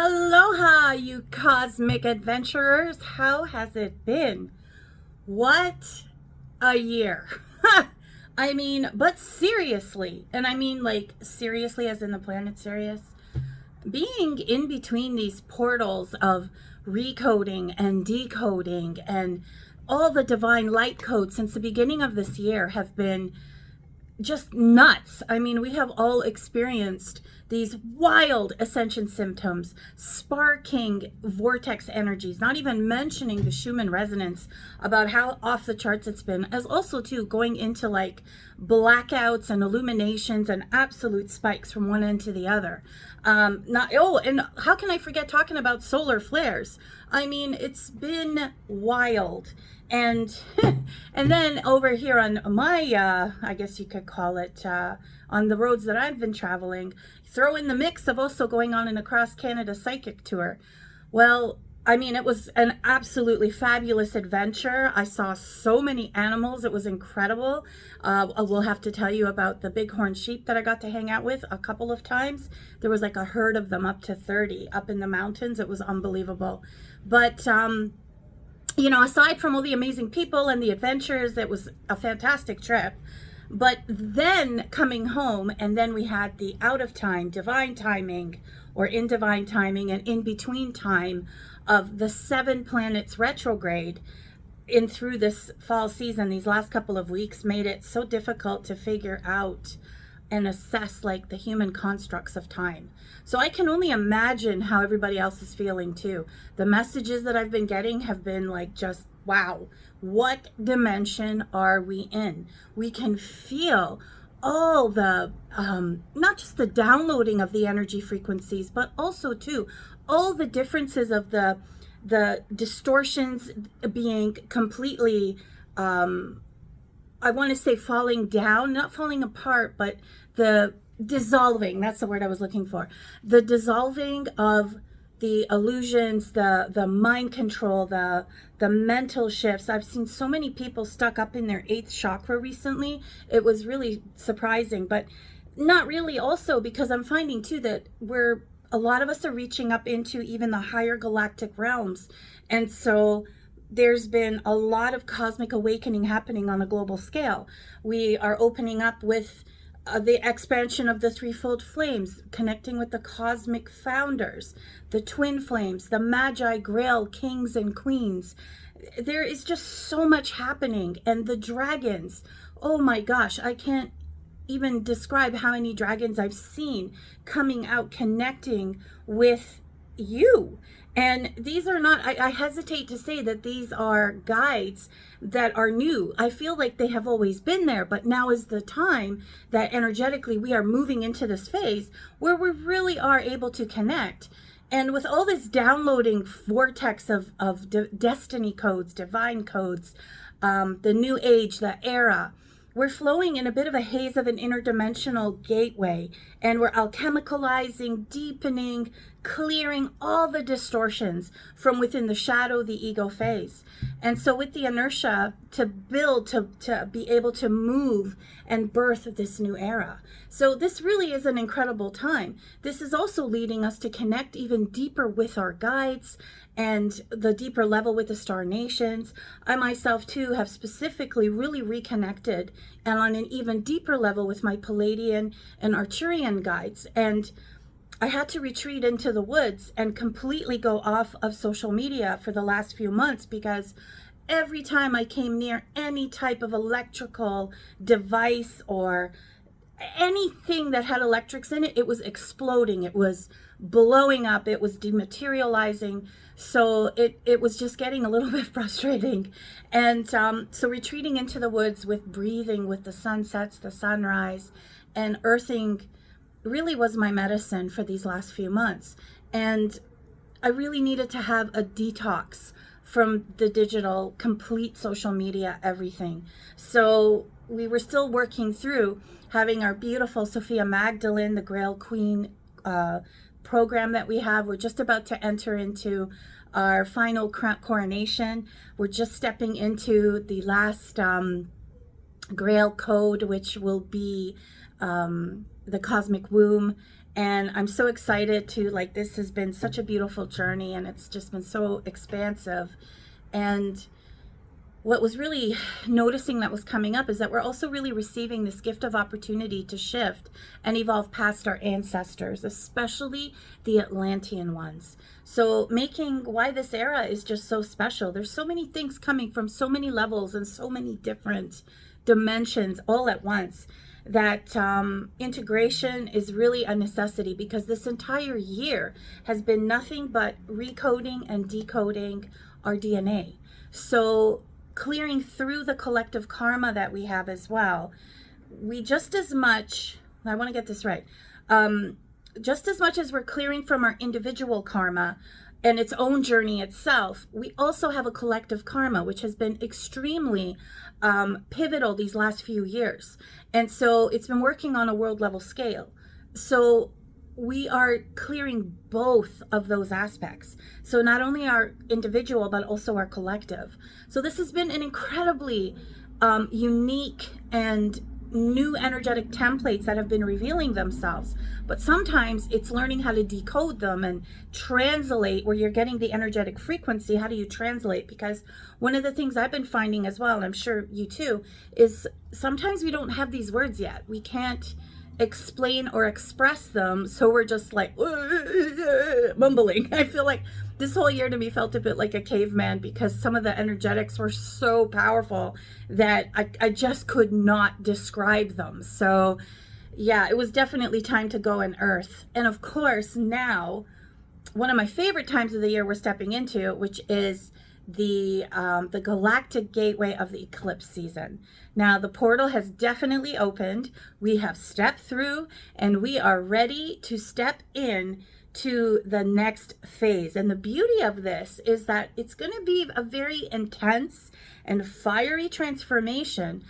Aloha, you cosmic adventurers. How has it been? What a year. I mean, but seriously, and I mean like seriously as in the planet Sirius, being in between these portals of recoding and decoding and all the divine light codes since the beginning of this year have been just nuts. I mean, we have all experienced these wild ascension symptoms, sparking vortex energies, not even mentioning the Schumann resonance about how off the charts it's been, as also too going into like blackouts and illuminations and absolute spikes from one end to the other. And how can I forget talking about solar flares? I mean, it's been wild. And and then over here on my I guess you could call it on the roads that I've been traveling, throw in the mix of also going on an across Canada psychic tour. Well, I mean, it was an absolutely fabulous adventure. I saw so many animals. It was incredible. We'll have to tell you about the bighorn sheep that I got to hang out with a couple of times. There was like a herd of them, up to 30, up in the mountains. It was unbelievable. But you know, aside from all the amazing people and the adventures, it was a fantastic trip. But then coming home, and then we had the out of time, divine timing, or in divine timing, and in between time of the 7 planets retrograde in through this fall season. These last couple of weeks made it so difficult to figure out and assess like the human constructs of time. So I can only imagine how everybody else is feeling too. The messages that I've been getting have been like, just wow, what dimension are we in? We can feel all the not just the downloading of the energy frequencies, but also too all the differences of the distortions being completely I want to say falling down, not falling apart, but the dissolving, that's the word I was looking for. The dissolving of the illusions, the mind control, the mental shifts. I've seen so many people stuck up in their 8th chakra recently. It was really surprising, but not really also, because I'm finding too that a lot of us are reaching up into even the higher galactic realms. And so there's been a lot of cosmic awakening happening on a global scale. We are opening up with the expansion of the threefold flames, connecting with the cosmic founders, the twin flames, the magi, grail, kings and queens. There is just so much happening. And the dragons, oh my gosh, I can't even describe how many dragons I've seen coming out, connecting with you. And these are not, I hesitate to say that these are guides that are new. I feel like they have always been there, but now is the time that energetically we are moving into this phase where we really are able to connect. And with all this downloading vortex of destiny codes, divine codes, the new age, the era, we're flowing in a bit of a haze of an interdimensional gateway, and we're alchemicalizing, deepening, clearing all the distortions from within the shadow, the ego phase. And so with the inertia to build, to be able to move and birth this new era. So this really is an incredible time. This is also leading us to connect even deeper with our guides and the deeper level with the star nations. I myself too have specifically really reconnected and on an even deeper level with my Palladian and Arcturian guides. And I had to retreat into the woods and completely go off of social media for the last few months, because every time I came near any type of electrical device or anything that had electrics in it, it was exploding, it was blowing up, it was dematerializing. So it was just getting a little bit frustrating. And so retreating into the woods with breathing, with the sunsets, the sunrise, and earthing really was my medicine for these last few months. And I really needed to have a detox from the digital, complete social media, everything. So we were still working through having our beautiful Sophia Magdalene, the Grail Queen program that we have. We're just about to enter into our final coronation. We're just stepping into the last Grail code, which will be the cosmic womb. And I'm so excited to, like, this has been such a beautiful journey, and it's just been so expansive. And what was really noticing that was coming up is that we're also really receiving this gift of opportunity to shift and evolve past our ancestors, especially the Atlantean ones. So making why this era is just so special. There's so many things coming from so many levels and so many different dimensions all at once, that integration is really a necessity, because this entire year has been nothing but recoding and decoding our DNA. So clearing through the collective karma that we have as well. We just as much, I want to get this right, just as much as we're clearing from our individual karma and its own journey itself, we also have a collective karma, which has been extremely pivotal these last few years. And so it's been working on a world level scale. So we are clearing both of those aspects. So not only our individual, but also our collective. So this has been an incredibly unique and new energetic templates that have been revealing themselves. But sometimes it's learning how to decode them and translate where you're getting the energetic frequency. How do you translate? Because one of the things I've been finding as well, and I'm sure you too, is sometimes we don't have these words yet. We can't explain or express them, so we're just like mumbling. I feel like this whole year to me felt a bit like a caveman, because some of the energetics were so powerful that I just could not describe them. So yeah, it was definitely time to go and earth. And of course, now one of my favorite times of the year we're stepping into, which is the galactic gateway of the eclipse season. Now the portal has definitely opened. We have stepped through, and we are ready to step in to the next phase. And the beauty of this is that it's going to be a very intense and fiery transformation,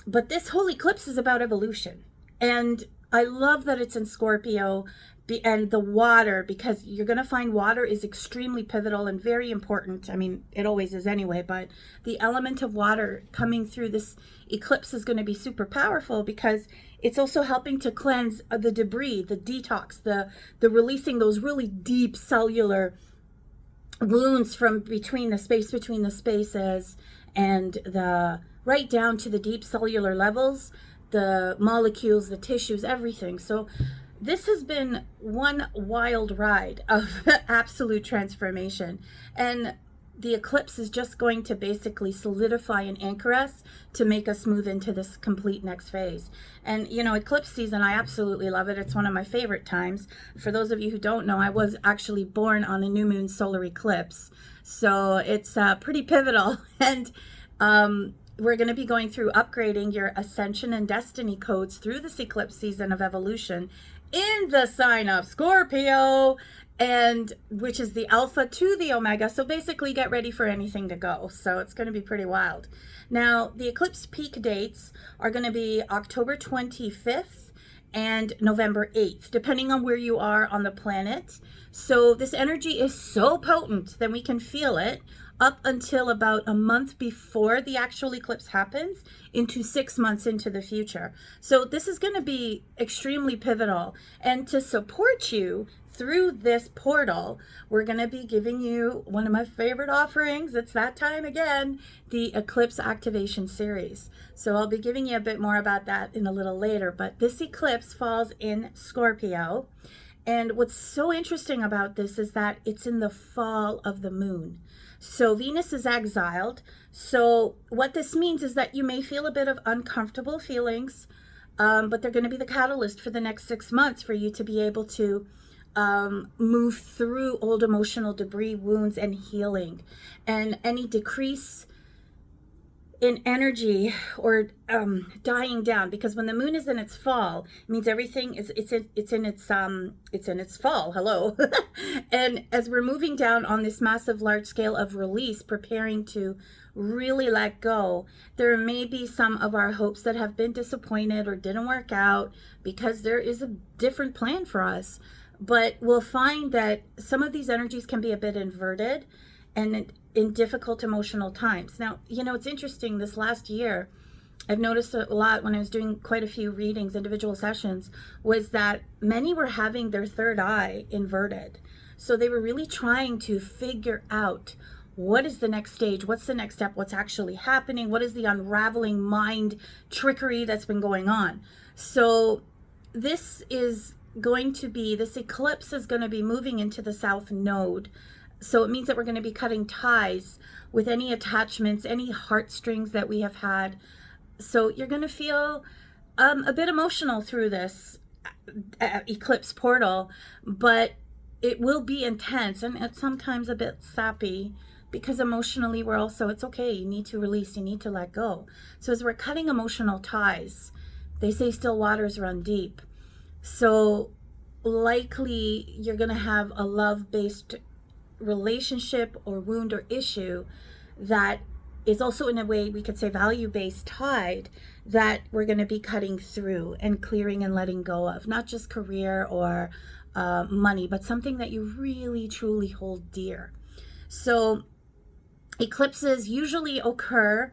but this whole eclipse is about evolution. And I love that it's in Scorpio and the water, because you're going to find water is extremely pivotal and very important. I mean, it always is anyway, but the element of water coming through this eclipse is going to be super powerful, because it's also helping to cleanse the debris, the detox, the releasing those really deep cellular wounds from between the space between the spaces, and the right down to the deep cellular levels, the molecules, the tissues, everything. So this has been one wild ride of absolute transformation. And the eclipse is just going to basically solidify and anchor us to make us move into this complete next phase. And, you know, eclipse season, I absolutely love it. It's one of my favorite times. For those of you who don't know, I was actually born on a new moon solar eclipse. So it's pretty pivotal. And we're going to be going through upgrading your Ascension and Destiny codes through this eclipse season of evolution in the sign of Scorpio, and which is the alpha to the omega. So basically get ready for anything to go. So it's going to be pretty wild. Now the eclipse peak dates are going to be October 25th and November 8th, depending on where you are on the planet. So this energy is so potent that we can feel it up until about a month before the actual eclipse happens, into 6 months into the future. So this is going to be extremely pivotal. And to support you through this portal, we're going to be giving you one of my favorite offerings. It's that time again, the Eclipse Activation Series. So I'll be giving you a bit more about that in a little later. But this eclipse falls in Scorpio. And what's so interesting about this is that it's in the fall of the moon. So Venus is exiled. So what this means is that you may feel a bit of uncomfortable feelings, but they're going to be the catalyst for the next 6 months for you to be able to move through old emotional debris, wounds, and healing. And any decrease in energy or dying down, because when the moon is in its fall, it means everything is it's in its fall. Hello. And as we're moving down on this massive large scale of release, preparing to really let go, there may be some of our hopes that have been disappointed or didn't work out, because there is a different plan for us. But we'll find that some of these energies can be a bit inverted and in difficult emotional times. Now, you know, it's interesting, this last year, I've noticed a lot when I was doing quite a few readings, individual sessions, was that many were having their third eye inverted. So they were really trying to figure out what is the next stage, what's the next step, what's actually happening, what is the unraveling mind trickery that's been going on. So this eclipse is going to be moving into the south node. So it means that we're going to be cutting ties with any attachments, any heartstrings that we have had. So you're going to feel a bit emotional through this eclipse portal, but it will be intense and it's sometimes a bit sappy, because emotionally it's okay. You need to release, you need to let go. So as we're cutting emotional ties, they say still waters run deep. So likely you're going to have a love-based relationship or wound or issue that is also, in a way we could say, value-based tied, that we're going to be cutting through and clearing and letting go of, not just career or money, but something that you really truly hold dear. So eclipses usually occur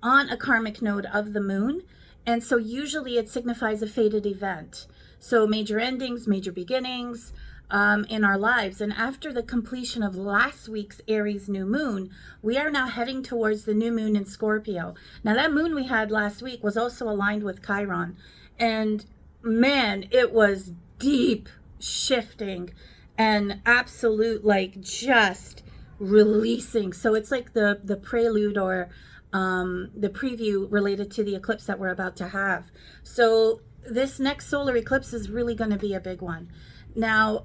on a karmic node of the moon, and so usually it signifies a fated event. So major endings, major beginnings in our lives. And after the completion of last week's Aries new moon, we are now heading towards the new moon in Scorpio. Now that moon we had last week was also aligned with Chiron. And man, it was deep shifting and absolute, like, just releasing. So it's like the prelude or the preview related to the eclipse that we're about to have. So this next solar eclipse is really going to be a big one. Now,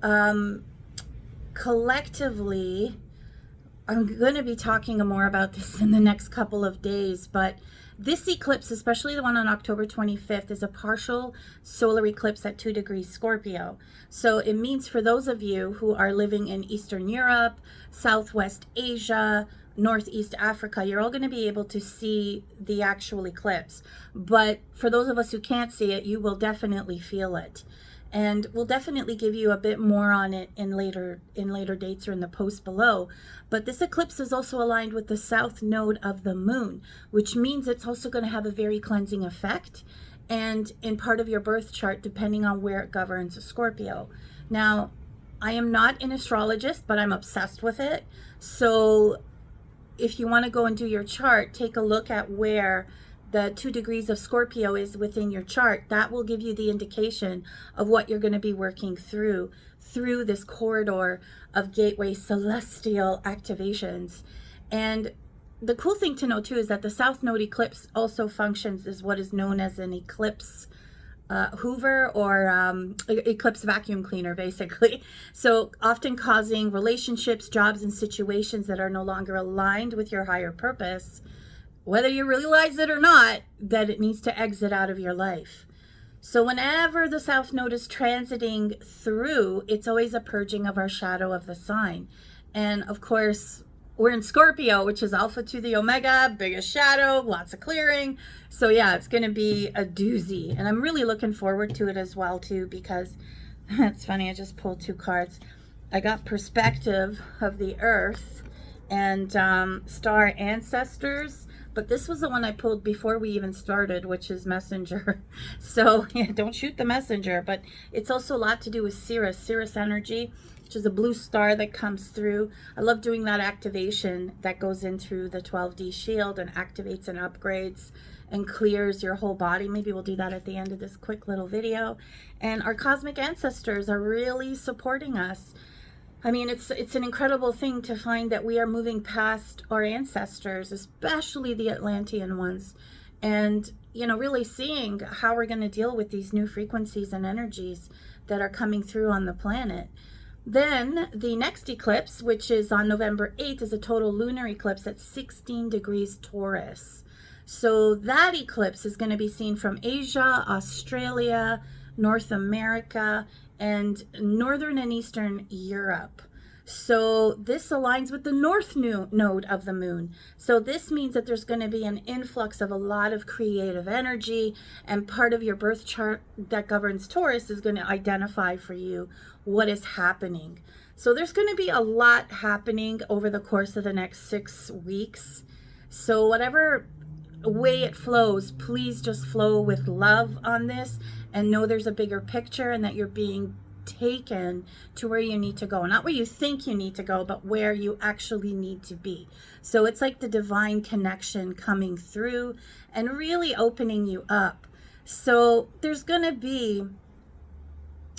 collectively, I'm going to be talking more about this in the next couple of days, but this eclipse, especially the one on October 25th, is a partial solar eclipse at 2 degrees Scorpio. So it means for those of you who are living in Eastern Europe, Southwest Asia, Northeast Africa, you're all going to be able to see the actual eclipse. But for those of us who can't see it, you will definitely feel it. And we'll definitely give you a bit more on it in later dates or in the post below. But this eclipse is also aligned with the south node of the moon, which means it's also going to have a very cleansing effect, and in part of your birth chart, depending on where it governs Scorpio. Now, I am not an astrologist, but I'm obsessed with it. So if you want to go and do your chart, take a look at where the 2 degrees of Scorpio is within your chart. That will give you the indication of what you're going to be working through this corridor of gateway celestial activations. And the cool thing to know too is that the south node eclipse also functions as what is known as an eclipse hoover or eclipse vacuum cleaner, basically. So often causing relationships, jobs, and situations that are no longer aligned with your higher purpose, whether you realize it or not, that it needs to exit out of your life. So whenever the south node is transiting through, it's always a purging of our shadow of the sign. And of course, we're in Scorpio, which is alpha to the omega, biggest shadow, lots of clearing. So yeah, it's going to be a doozy. And I'm really looking forward to it as well too, because it's funny, I just pulled 2 cards. I got perspective of the earth and star ancestors. But this was the one I pulled before we even started, which is messenger. So yeah, don't shoot the messenger. But it's also a lot to do with SIRUS energy, which is a blue star that comes through. I love doing that activation that goes in through the 12D shield and activates and upgrades and clears your whole body. Maybe we'll do that at the end of this quick little video. And our cosmic ancestors are really supporting us. I mean, it's an incredible thing to find that we are moving past our ancestors, especially the Atlantean ones, and, you know, really seeing how we're going to deal with these new frequencies and energies that are coming through on the planet. Then the next eclipse, which is on November 8th, is a total lunar eclipse at 16 degrees Taurus. So that eclipse is going to be seen from Asia, Australia, North America, and Northern and Eastern Europe. So this aligns with the north node of the moon. So this means that there's going to be an influx of a lot of creative energy, and part of your birth chart that governs Taurus is going to identify for you what is happening. So there's going to be a lot happening over the course of the next 6 weeks. So whatever way it flows, please just flow with love on this and know there's a bigger picture and that you're being taken to where you need to go. Not where you think you need to go, but where you actually need to be. So it's like the divine connection coming through and really opening you up. So there's going to be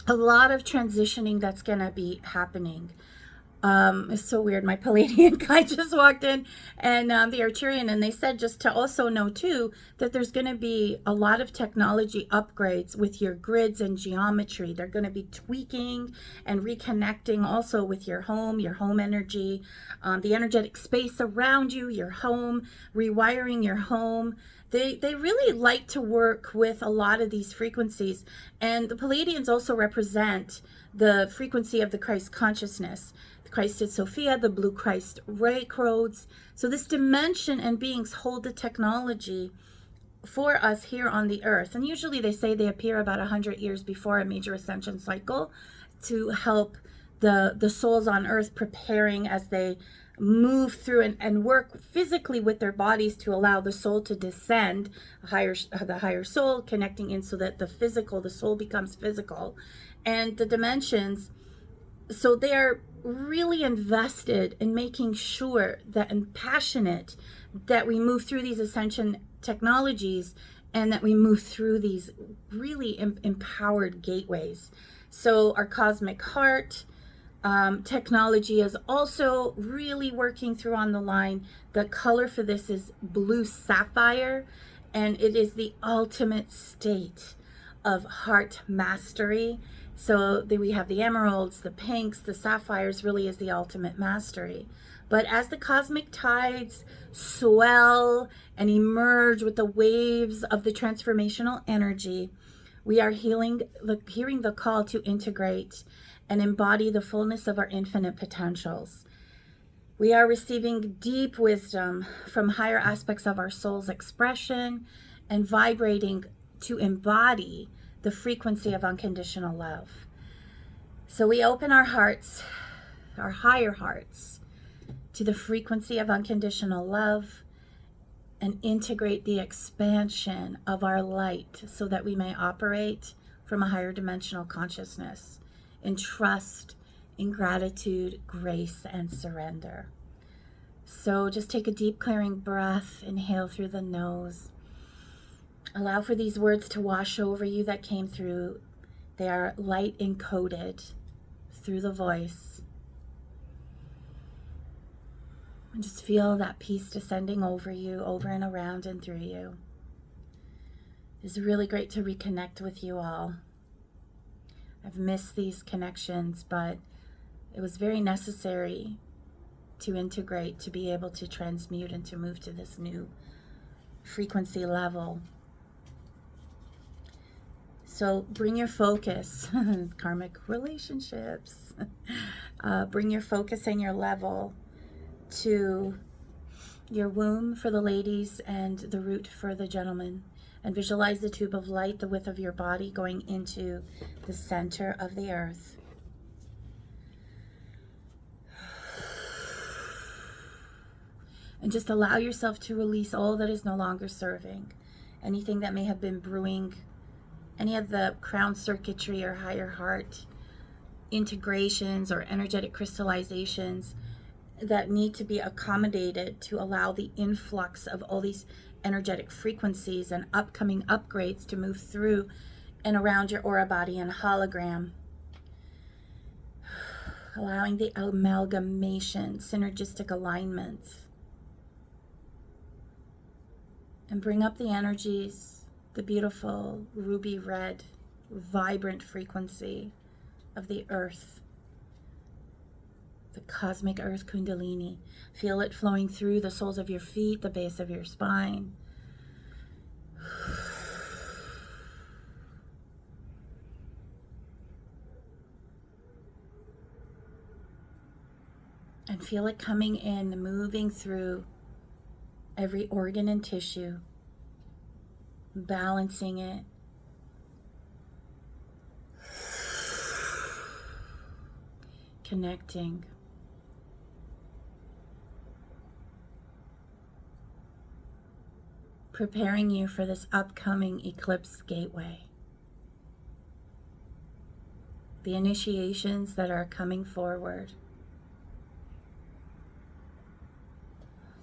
a lot of transitioning that's going to be happening. It's so weird. My Palladian guy just walked in, and the Arcturian, and they said just to also know too that there's going to be a lot of technology upgrades with your grids and geometry. They're going to be tweaking and reconnecting also with your home energy, the energetic space around you, your home, rewiring your home. They really like to work with a lot of these frequencies. And the Palladians also represent the frequency of the Christ consciousness. The Christed Sophia, the Blue Christ Ray Codes. So this dimension and beings hold the technology for us here on the earth. And usually they say they appear about 100 years before a major ascension cycle to help the souls on earth preparing as they move through and work physically with their bodies to allow the soul to descend, the higher soul connecting in so that the soul becomes physical, and the dimensions. So they are really invested in making sure that, and passionate that we move through these ascension technologies and that we move through these really empowered gateways. So our cosmic heart technology is also really working through on the line. The color for this is blue sapphire, and it is the ultimate state of heart mastery. So we have the emeralds, the pinks, the sapphires, really is the ultimate mastery. But as the cosmic tides swell and emerge with the waves of the transformational energy, we are hearing the call to integrate and embody the fullness of our infinite potentials. We are receiving deep wisdom from higher aspects of our soul's expression and vibrating to embody the frequency of unconditional love. So we open our hearts, our higher hearts, to the frequency of unconditional love and integrate the expansion of our light so that we may operate from a higher dimensional consciousness in trust, in gratitude, grace, and surrender. So just take a deep clearing breath, inhale through the nose. Allow for these words to wash over you that came through. They are light encoded through the voice. And just feel that peace descending over you, over and around and through you. It's really great to reconnect with you all. I've missed these connections, but it was very necessary to integrate, to be able to transmute and to move to this new frequency level. So bring your focus, karmic relationships, bring your focus and your level to your womb for the ladies and the root for the gentlemen. And visualize the tube of light, the width of your body, going into the center of the earth. And just allow yourself to release all that is no longer serving. Anything that may have been brewing, any of the crown circuitry or higher heart integrations or energetic crystallizations that need to be accommodated to allow the influx of all these energetic frequencies and upcoming upgrades to move through and around your aura body and hologram. Allowing the amalgamation, synergistic alignment. And bring up the energies, the beautiful ruby red, vibrant frequency of the earth. The cosmic earth kundalini. Feel it flowing through the soles of your feet, the base of your spine. And feel it coming in, moving through every organ and tissue, balancing it. Connecting. preparing you for this upcoming eclipse gateway. The initiations that are coming forward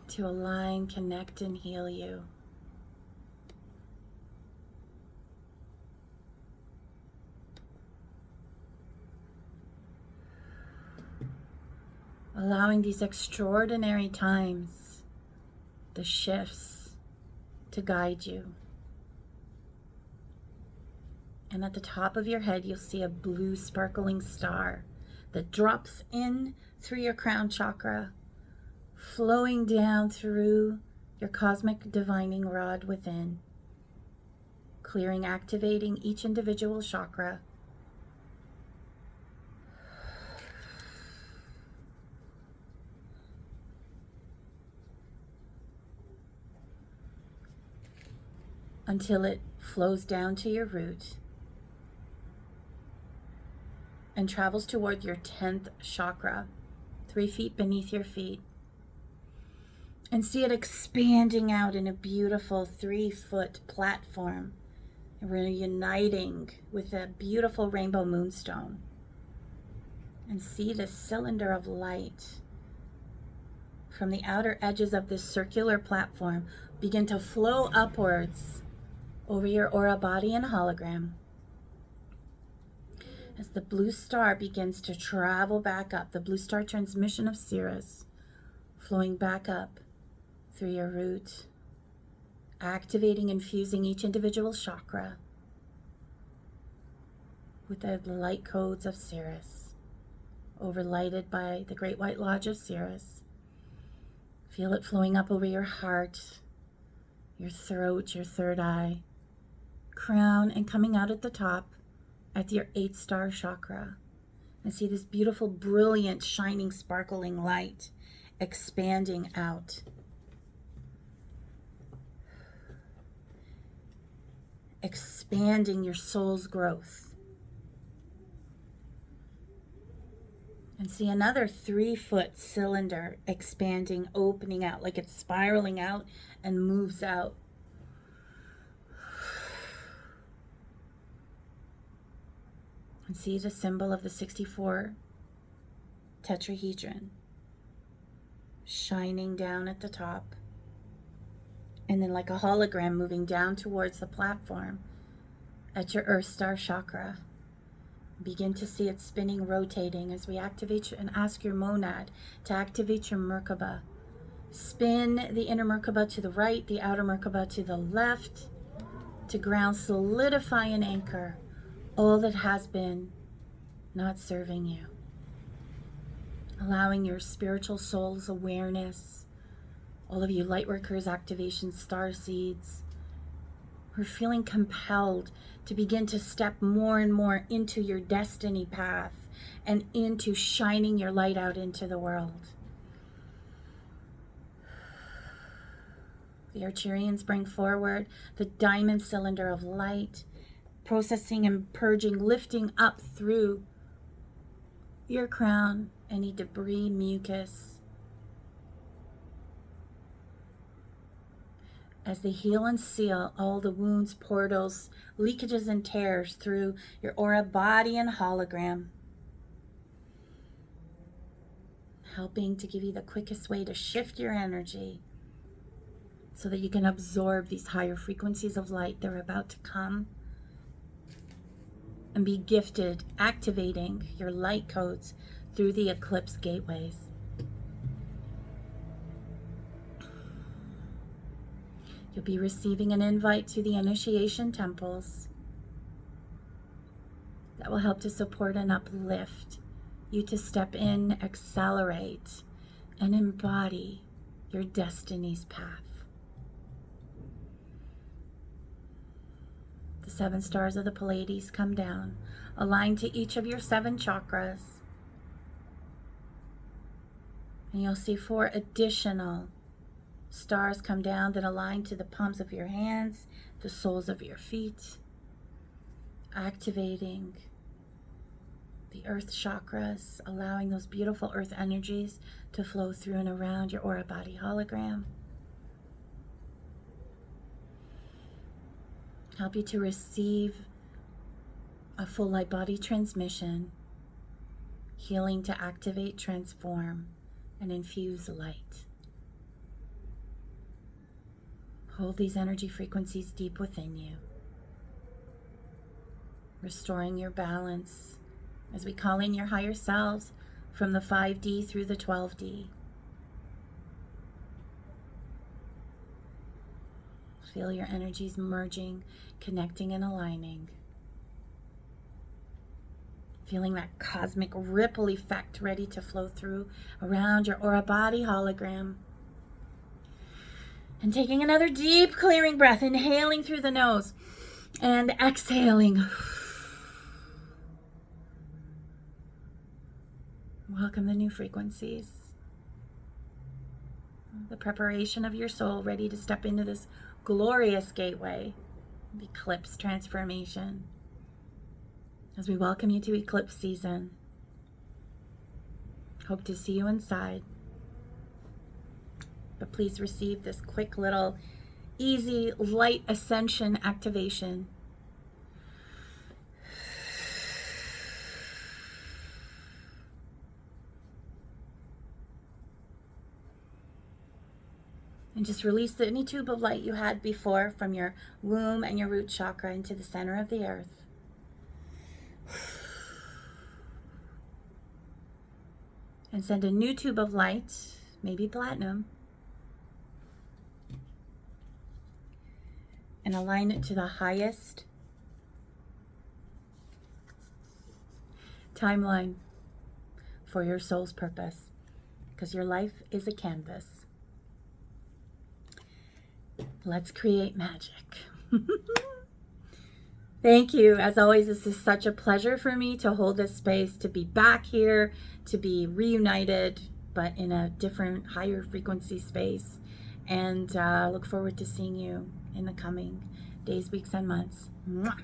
to align, connect, and heal you. Allowing these extraordinary times, the shifts, to guide you. And at the top of your head, you'll see a blue sparkling star that drops in through your crown chakra, flowing down through your cosmic divining rod within, clearing, activating each individual chakra. Until it flows down to your root and travels toward your 10th chakra, 3 feet beneath your feet. And see it expanding out in a beautiful 3-foot platform, reuniting with a beautiful rainbow moonstone. And see this cylinder of light from the outer edges of this circular platform begin to flow upwards over your aura, body, and hologram. As the blue star begins to travel back up, the blue star transmission of SIRUIS, flowing back up through your root, activating, infusing each individual chakra with the light codes of SIRUIS, overlighted by the Great White Lodge of SIRUIS. Feel it flowing up over your heart, your throat, your third eye, crown, and coming out at the top at your 8th star chakra. And see this beautiful, brilliant, shining, sparkling light expanding out. Expanding your soul's growth. And see another 3-foot cylinder expanding, opening out, like it's spiraling out and moves out. And see the symbol of the 64 tetrahedron shining down at the top. And then like a hologram moving down towards the platform at your Earth Star chakra. Begin to see it spinning, rotating as we activate you, and ask your monad to activate your Merkaba. Spin the inner Merkaba to the right, the outer Merkaba to the left, to ground, solidify, and anchor all that has been not serving you. Allowing your spiritual soul's awareness, all of you lightworkers, activation, star seeds, we're feeling compelled to begin to step more and more into your destiny path and into shining your light out into the world. The Arcturians bring forward the diamond cylinder of light, processing and purging, lifting up through your crown any debris, mucus, as they heal and seal all the wounds, portals, leakages, and tears through your aura, body, and hologram, helping to give you the quickest way to shift your energy so that you can absorb these higher frequencies of light that are about to come and be gifted, activating your light codes through the eclipse gateways. You'll be receiving an invite to the initiation temples that will help to support and uplift you to step in, accelerate, and embody your destiny's path. The 7 stars of the Pleiades come down, aligned to each of your 7 chakras. And you'll see 4 additional stars come down that align to the palms of your hands, the soles of your feet, activating the earth chakras, allowing those beautiful earth energies to flow through and around your aura, body, hologram. Help you to receive a full light body transmission, healing to activate, transform, and infuse light. Hold these energy frequencies deep within you, restoring your balance as we call in your higher selves from the 5D through the 12D. Feel your energies merging, connecting, and aligning. Feeling that cosmic ripple effect ready to flow through around your aura body hologram. And taking another deep clearing breath, inhaling through the nose and exhaling. Welcome the new frequencies. The preparation of your soul ready to step into this glorious gateway of eclipse transformation. As we welcome you to eclipse season. Hope to see you inside. But please receive this quick little easy light ascension activation. And just release any tube of light you had before from your womb and your root chakra into the center of the earth. And send a new tube of light, maybe platinum, and align it to the highest timeline for your soul's purpose, because your life is a canvas. Let's create magic. Thank you. As always, this is such a pleasure for me to hold this space, to be back here, to be reunited, but in a different, higher frequency space. And look forward to seeing you in the coming days, weeks, and months. Mwah.